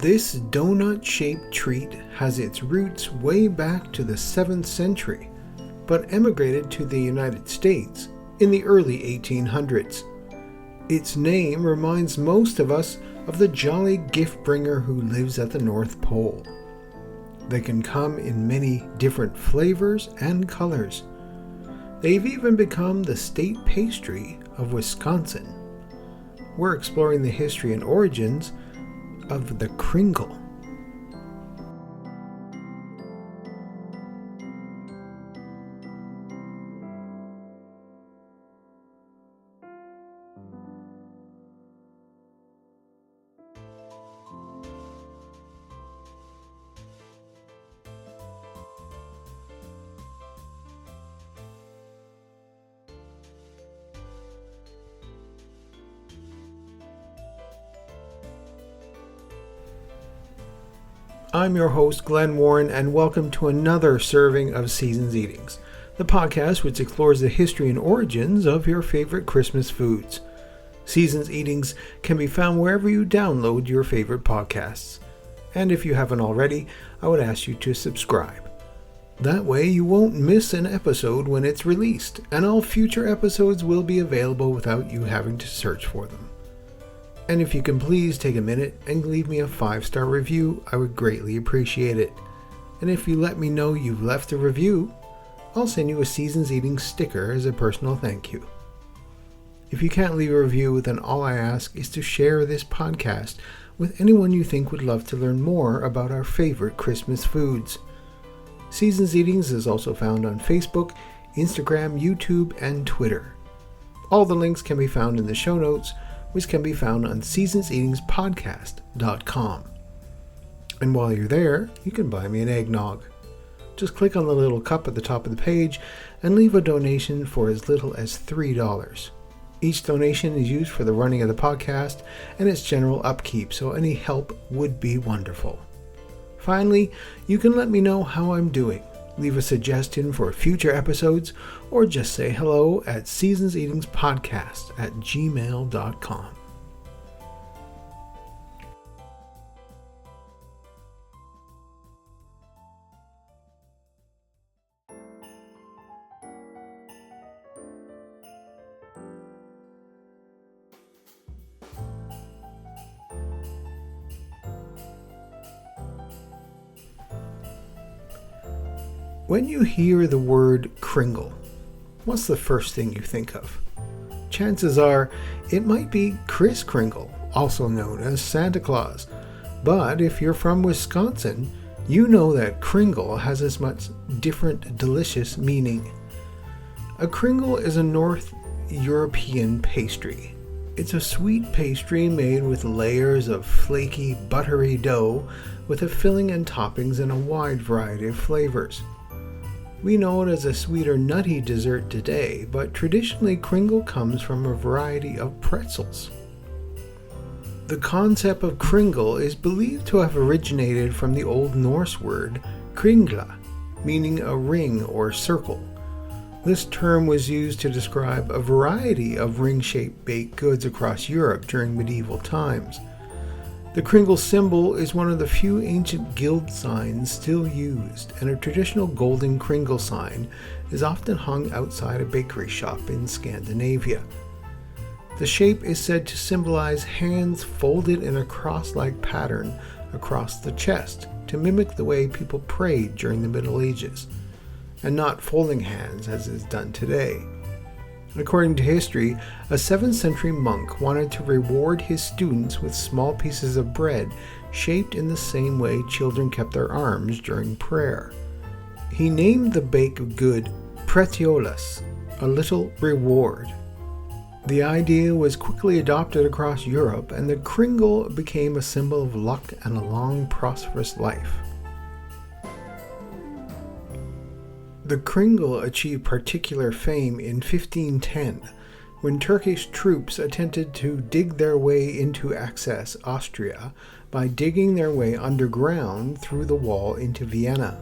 This donut-shaped treat has its roots way back to the 7th century, but emigrated to the United States in the early 1800s. Its name reminds most of us of the jolly gift-bringer who lives at the North Pole. They can come in many different flavors and colors. They've even become the state pastry of Wisconsin. We're exploring the history and origins of the Kringle. I'm your host, Glenn Warren, and welcome to another serving of Seasons Eatings, the podcast which explores the history and origins of your favorite Christmas foods. Seasons Eatings can be found wherever you download your favorite podcasts. And if you haven't already, I would ask you to subscribe. That way you won't miss an episode when it's released, and all future episodes will be available without you having to search for them. And if you can please take a minute and leave me a 5-star review, I would greatly appreciate it. And if you let me know you've left a review, I'll send you a Seasons Eating sticker as a personal thank you. If you can't leave a review, then all I ask is to share this podcast with anyone you think would love to learn more about our favorite Christmas foods. Seasons Eatings is also found on Facebook, Instagram, YouTube, and Twitter. All the links can be found in the show notes, which can be found on seasonseatingspodcast.com. And while you're there, you can buy me an eggnog. Just click on the little cup at the top of the page and leave a donation for as little as $3. Each donation is used for the running of the podcast and its general upkeep, so any help would be wonderful. Finally, you can let me know how I'm doing. Leave a suggestion for future episodes, or just say hello at seasonseatingspodcast@gmail.com. When you hear the word Kringle, what's the first thing you think of? Chances are it might be Kris Kringle, also known as Santa Claus. But if you're from Wisconsin, you know that Kringle has as much different delicious meaning. A Kringle is a North European pastry. It's a sweet pastry made with layers of flaky, buttery dough with a filling and toppings in a wide variety of flavors. We know it as a sweeter, nutty dessert today, but traditionally Kringle comes from a variety of pretzels. The concept of Kringle is believed to have originated from the Old Norse word kringla, meaning a ring or circle. This term was used to describe a variety of ring-shaped baked goods across Europe during medieval times. The Kringle symbol is one of the few ancient guild signs still used, and a traditional golden Kringle sign is often hung outside a bakery shop in Scandinavia. The shape is said to symbolize hands folded in a cross-like pattern across the chest to mimic the way people prayed during the Middle Ages, and not folding hands as is done today. According to history, a 7th century monk wanted to reward his students with small pieces of bread shaped in the same way children kept their arms during prayer. He named the baked good pretiolas, a little reward. The idea was quickly adopted across Europe, and the Kringle became a symbol of luck and a long, prosperous life. The Kringle achieved particular fame in 1510, when Turkish troops attempted to dig their way into Alsace, Austria, by digging their way underground through the wall into Vienna.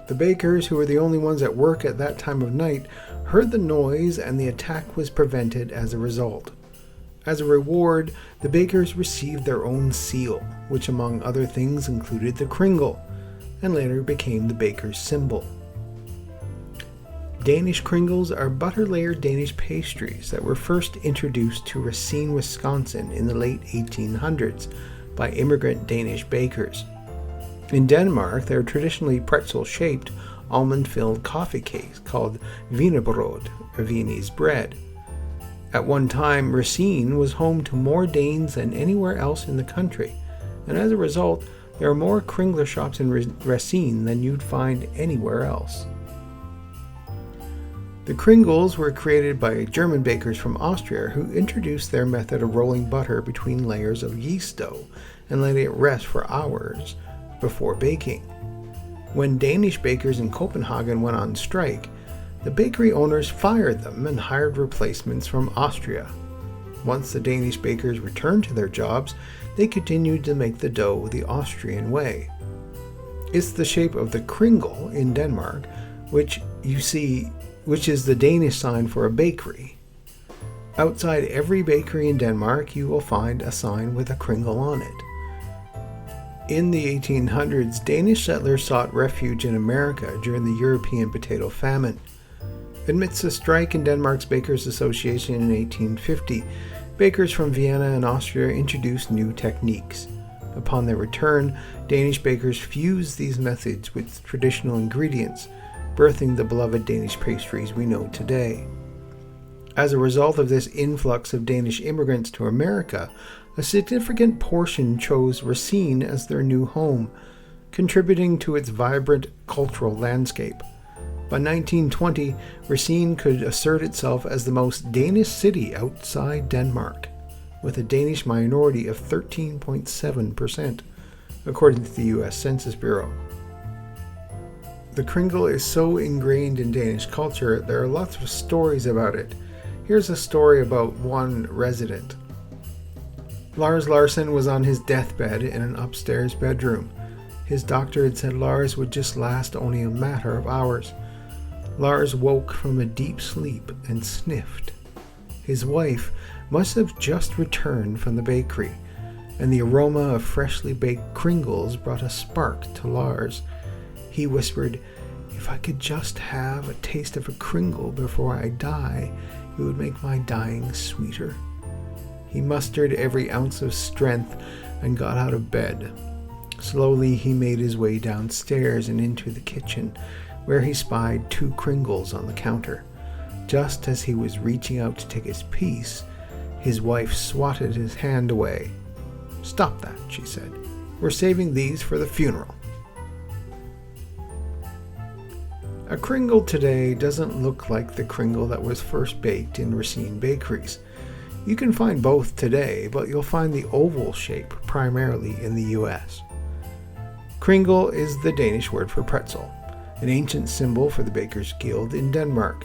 The bakers, who were the only ones at work at that time of night, heard the noise, and the attack was prevented as a result. As a reward, the bakers received their own seal, which among other things included the Kringle, and later became the baker's symbol. Danish Kringles are butter-layered Danish pastries that were first introduced to Racine, Wisconsin in the late 1800s by immigrant Danish bakers. In Denmark, they are traditionally pretzel-shaped, almond-filled coffee cakes called wienerbrød, or Viennese bread. At one time, Racine was home to more Danes than anywhere else in the country, and as a result, there are more Kringler shops in Racine than you'd find anywhere else. The Kringles were created by German bakers from Austria who introduced their method of rolling butter between layers of yeast dough and letting it rest for hours before baking. When Danish bakers in Copenhagen went on strike, the bakery owners fired them and hired replacements from Austria. Once the Danish bakers returned to their jobs, they continued to make the dough the Austrian way. It's the shape of the Kringle in Denmark, which is the Danish sign for a bakery. Outside every bakery in Denmark, you will find a sign with a Kringle on it. In the 1800s, Danish settlers sought refuge in America during the European potato famine. Amidst a strike in Denmark's Bakers Association in 1850, bakers from Vienna and Austria introduced new techniques. Upon their return, Danish bakers fused these methods with traditional ingredients, birthing the beloved Danish pastries we know today. As a result of this influx of Danish immigrants to America, a significant portion chose Racine as their new home, contributing to its vibrant cultural landscape. By 1920, Racine could assert itself as the most Danish city outside Denmark, with a Danish minority of 13.7%, according to the U.S. Census Bureau. The Kringle is so ingrained in Danish culture, there are lots of stories about it. Here's a story about one resident. Lars Larsen was on his deathbed in an upstairs bedroom. His doctor had said Lars would just last only a matter of hours. Lars woke from a deep sleep and sniffed. His wife must have just returned from the bakery, and the aroma of freshly baked Kringles brought a spark to Lars. He whispered, "If I could just have a taste of a Kringle before I die, it would make my dying sweeter." He mustered every ounce of strength and got out of bed. Slowly he made his way downstairs and into the kitchen, where he spied 2 Kringles on the counter. Just as he was reaching out to take his piece, his wife swatted his hand away. "Stop that," she said. "We're saving these for the funeral." A Kringle today doesn't look like the Kringle that was first baked in Racine bakeries. You can find both today, but you'll find the oval shape primarily in the US. Kringle is the Danish word for pretzel, an ancient symbol for the Bakers Guild in Denmark.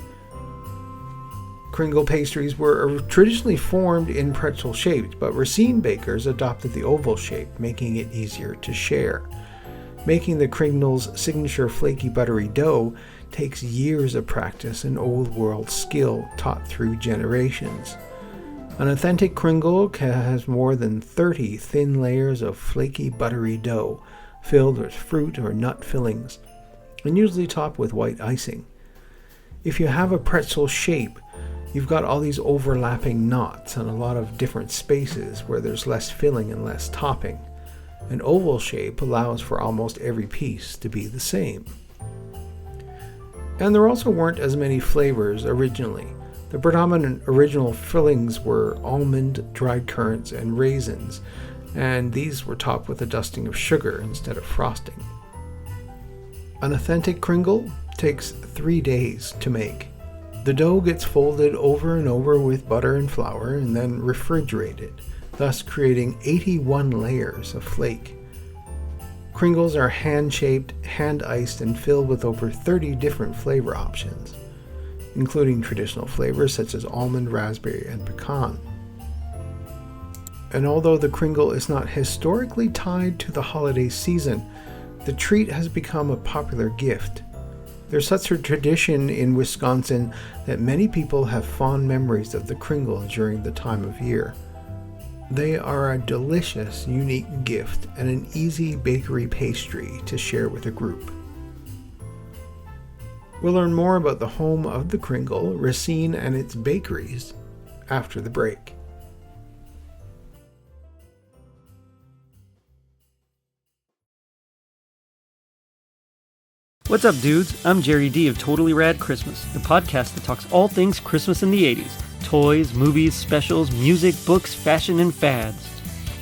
Kringle pastries were traditionally formed in pretzel shapes, but Racine bakers adopted the oval shape, making it easier to share. Making the Kringle's signature flaky buttery dough takes years of practice and old-world skill taught through generations. An authentic Kringle has more than 30 thin layers of flaky buttery dough, filled with fruit or nut fillings, and usually topped with white icing. If you have a pretzel shape, you've got all these overlapping knots and a lot of different spaces where there's less filling and less topping. An oval shape allows for almost every piece to be the same. And there also weren't as many flavors originally. The predominant original fillings were almond, dried currants, and raisins, and these were topped with a dusting of sugar instead of frosting. An authentic Kringle takes 3 days to make. The dough gets folded over and over with butter and flour and then refrigerated, thus creating 81 layers of flake. Kringles are hand-shaped, hand-iced, and filled with over 30 different flavor options, including traditional flavors such as almond, raspberry, and pecan. And although the Kringle is not historically tied to the holiday season, the treat has become a popular gift. There's such a tradition in Wisconsin that many people have fond memories of the Kringle during the time of year. They are a delicious, unique gift and an easy bakery pastry to share with a group. We'll learn more about the home of the Kringle, Racine, and its bakeries after the break. What's up, dudes? I'm Jerry D of Totally Rad Christmas, the podcast that talks all things Christmas in the 80s. Toys, movies, specials, music, books, fashion, and fads.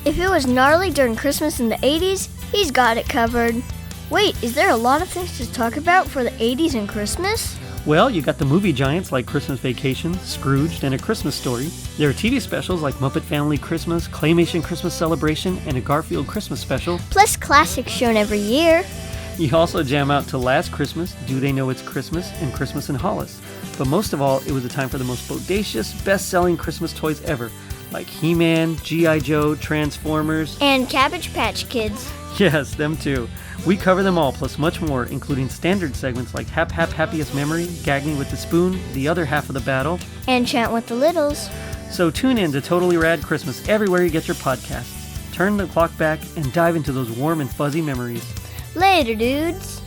If it was gnarly during Christmas in the 80s, he's got it covered. Wait, is there a lot of things to talk about for the 80s and Christmas? Well, you got the movie giants like Christmas Vacation, Scrooged, and A Christmas Story. There are TV specials like Muppet Family Christmas, Claymation Christmas Celebration, and a Garfield Christmas special. Plus classics shown every year. You also jam out to Last Christmas, Do They Know It's Christmas, and Christmas in Hollis. But most of all, it was a time for the most bodacious, best-selling Christmas toys ever, like He-Man, G.I. Joe, Transformers, and Cabbage Patch Kids. Yes, them too. We cover them all, plus much more, including standard segments like Hap Hap Happiest Memory, Gag Me with the Spoon, The Other Half of the Battle, and Chant with the Littles. So tune in to Totally Rad Christmas everywhere you get your podcasts. Turn the clock back and dive into those warm and fuzzy memories. Later, dudes.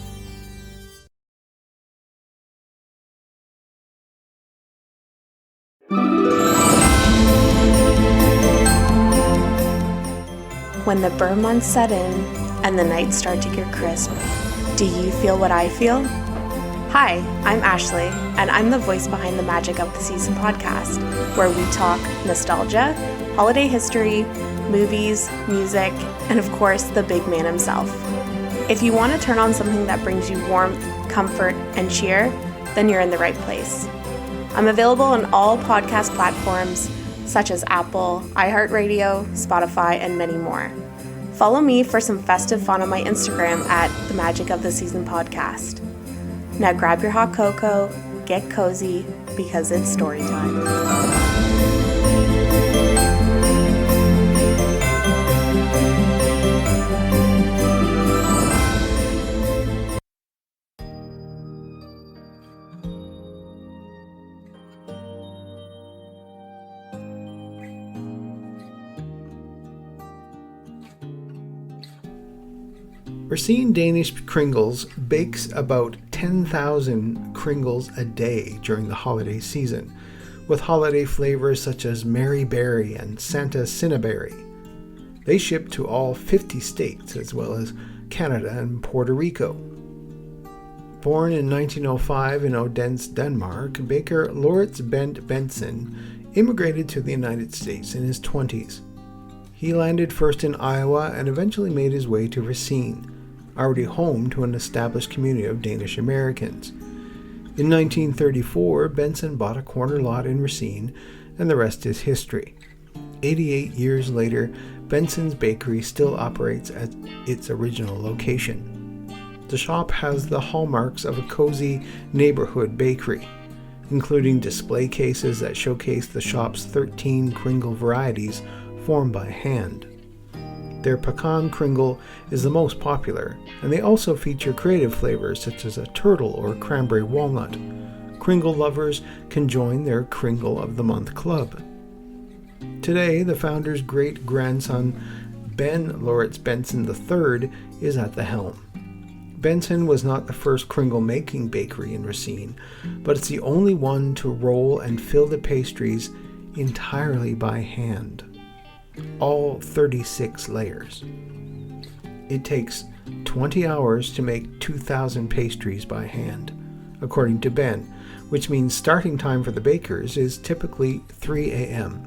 When the burr months set in and the nights start to get crisp, do you feel what I feel? Hi, I'm Ashley, and I'm the voice behind the Magic of the Season podcast, where we talk nostalgia, holiday history, movies, music, and of course, the big man himself. If you want to turn on something that brings you warmth, comfort, and cheer, then you're in the right place. I'm available on all podcast platforms such as Apple, iHeartRadio, Spotify, and many more. Follow me for some festive fun on my Instagram at the Magic of the Season podcast. Now grab your hot cocoa, get cozy, because it's story time. Racine Danish Kringles bakes about 10,000 Kringles a day during the holiday season, with holiday flavors such as Mary Berry and Santa Cinnaberry. They ship to all 50 states as well as Canada and Puerto Rico. Born in 1905 in Odense, Denmark, baker Laurits Bent Benson immigrated to the United States in his 20s. He landed first in Iowa and eventually made his way to Racine, already home to an established community of Danish Americans. In 1934, Benson bought a corner lot in Racine, and the rest is history. 88 years later, Benson's bakery still operates at its original location. The shop has the hallmarks of a cozy neighborhood bakery, including display cases that showcase the shop's 13 Kringle varieties formed by hand. Their pecan Kringle is the most popular, and they also feature creative flavors such as a turtle or cranberry walnut. Kringle lovers can join their Kringle of the Month club. Today, the founder's great-grandson, Ben Laurits Benson III, is at the helm. Benson was not the first Kringle-making bakery in Racine, but it's the only one to roll and fill the pastries entirely by hand. All 36 layers. It takes 20 hours to make 2,000 pastries by hand, according to Ben, which means starting time for the bakers is typically 3 a.m.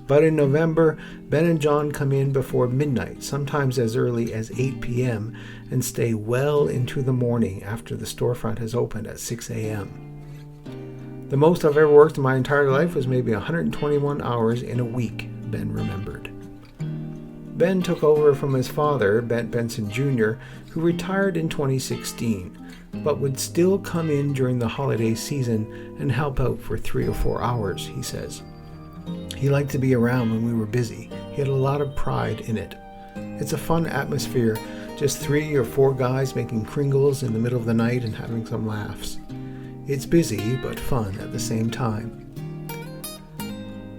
But in November, Ben and John come in before midnight, sometimes as early as 8 p.m., and stay well into the morning after the storefront has opened at 6 a.m. The most I've ever worked in my entire life was maybe 121 hours in a week, Ben remembered. Ben took over from his father, Bent Benson Jr., who retired in 2016, but would still come in during the holiday season and help out for 3 or 4 hours, he says. He liked to be around when we were busy. He had a lot of pride in it. It's a fun atmosphere, just 3 or 4 guys making Kringles in the middle of the night and having some laughs. It's busy, but fun at the same time.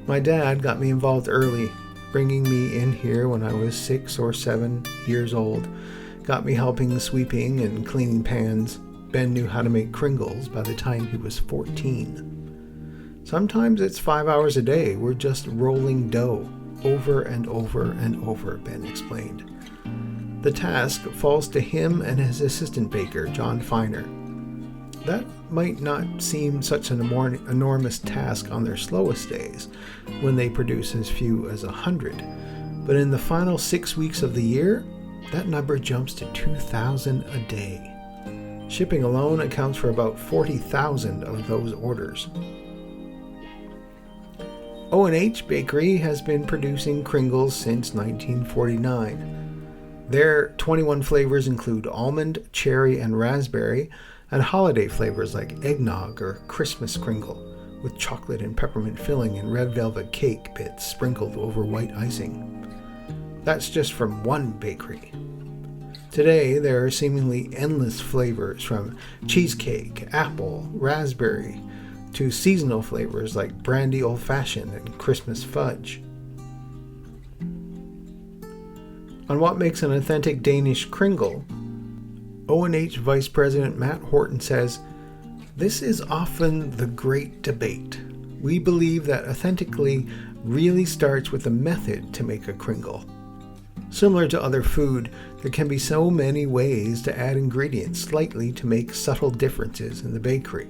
My dad got me involved early. bringing me in here when I was 6 or 7 years old, got me helping sweeping and cleaning pans. Ben knew how to make Kringles by the time he was 14. Sometimes it's 5 hours a day. We're just rolling dough over and over and over, Ben explained. The task falls to him and his assistant baker, John Finer. That might not seem such an enormous task on their slowest days, when they produce as few as 100. But in the final 6 weeks of the year, that number jumps to 2,000 a day. Shipping alone accounts for about 40,000 of those orders. O&H Bakery has been producing Kringles since 1949. Their 21 flavors include almond, cherry, and raspberry, and holiday flavors like eggnog or Christmas Kringle, with chocolate and peppermint filling and red velvet cake bits sprinkled over white icing. That's just from one bakery. Today, there are seemingly endless flavors, from cheesecake, apple, raspberry, to seasonal flavors like brandy old-fashioned and Christmas fudge. On what makes an authentic Danish Kringle, O&H Vice President Matt Horton says, "This is often the great debate. We believe that authentically really starts with the method to make a Kringle. Similar to other food, there can be so many ways to add ingredients slightly to make subtle differences in the bakery.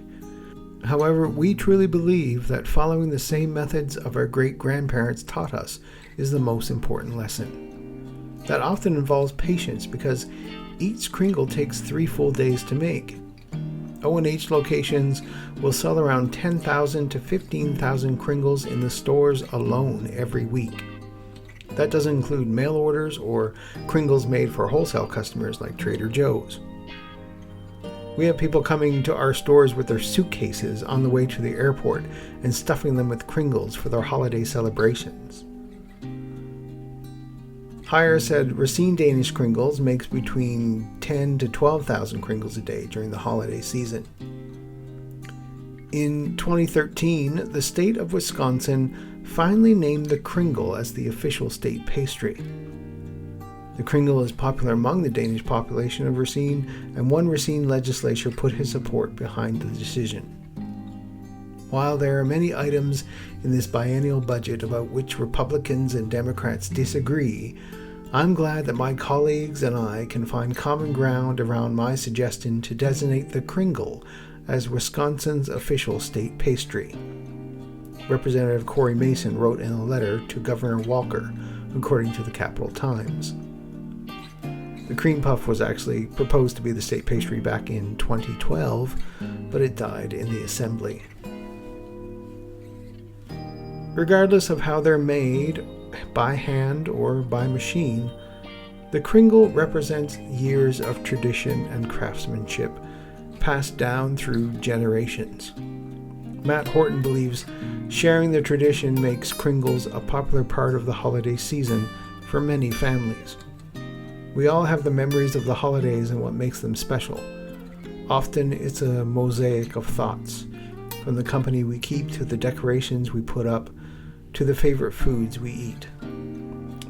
However, we truly believe that following the same methods of our great-grandparents taught us is the most important lesson. That often involves patience because each Kringle takes 3 full days to make. O&H locations will sell around 10,000 to 15,000 Kringles in the stores alone every week. That doesn't include mail orders or Kringles made for wholesale customers like Trader Joe's. We have people coming to our stores with their suitcases on the way to the airport and stuffing them with Kringles for their holiday celebrations." Heyer said Racine Danish Kringles makes between 10 to 12,000 Kringles a day during the holiday season. In 2013, the state of Wisconsin finally named the Kringle as the official state pastry. The Kringle is popular among the Danish population of Racine, and one Racine legislature put his support behind the decision. While there are many items in this biennial budget about which Republicans and Democrats disagree, I'm glad that my colleagues and I can find common ground around my suggestion to designate the Kringle as Wisconsin's official state pastry. Representative Corey Mason wrote in a letter to Governor Walker, according to the Capital Times. The cream puff was actually proposed to be the state pastry back in 2012, but it died in the assembly. Regardless of how they're made, by hand or by machine, the Kringle represents years of tradition and craftsmanship passed down through generations. Matt Horton believes sharing the tradition makes Kringles a popular part of the holiday season for many families. We all have the memories of the holidays and what makes them special. Often it's a mosaic of thoughts, from the company we keep to the decorations we put up to the favorite foods we eat.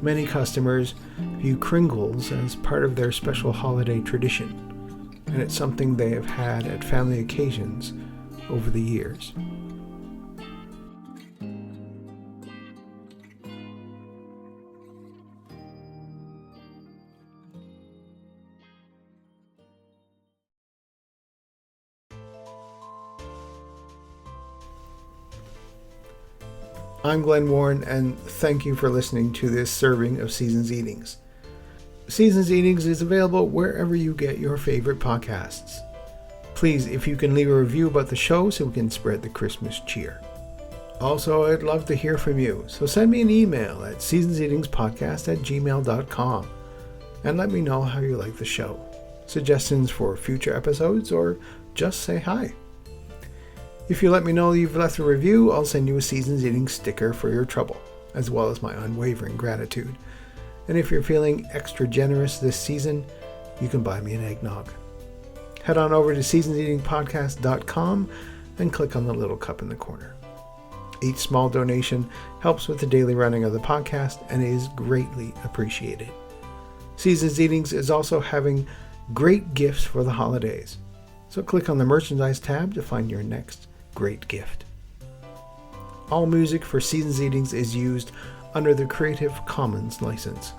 Many customers view Kringles as part of their special holiday tradition, and it's something they have had at family occasions over the years. I'm Glenn Warren, and thank you for listening to this serving of Seasons Eatings. Seasons Eatings is available wherever you get your favorite podcasts. Please, if you can leave a review about the show so we can spread the Christmas cheer. Also, I'd love to hear from you, so send me an email at seasonseatingspodcast@gmail.com and let me know how you like the show, suggestions for future episodes, or just say hi. If you let me know you've left a review, I'll send you a Seasons Eating sticker for your trouble, as well as my unwavering gratitude. And if you're feeling extra generous this season, you can buy me an eggnog. Head on over to seasonseatingpodcast.com and click on the little cup in the corner. Each small donation helps with the daily running of the podcast and is greatly appreciated. Seasons Eatings is also having great gifts for the holidays. So click on the merchandise tab to find your next great gift. All music for Seasons Eatings is used under the Creative Commons license.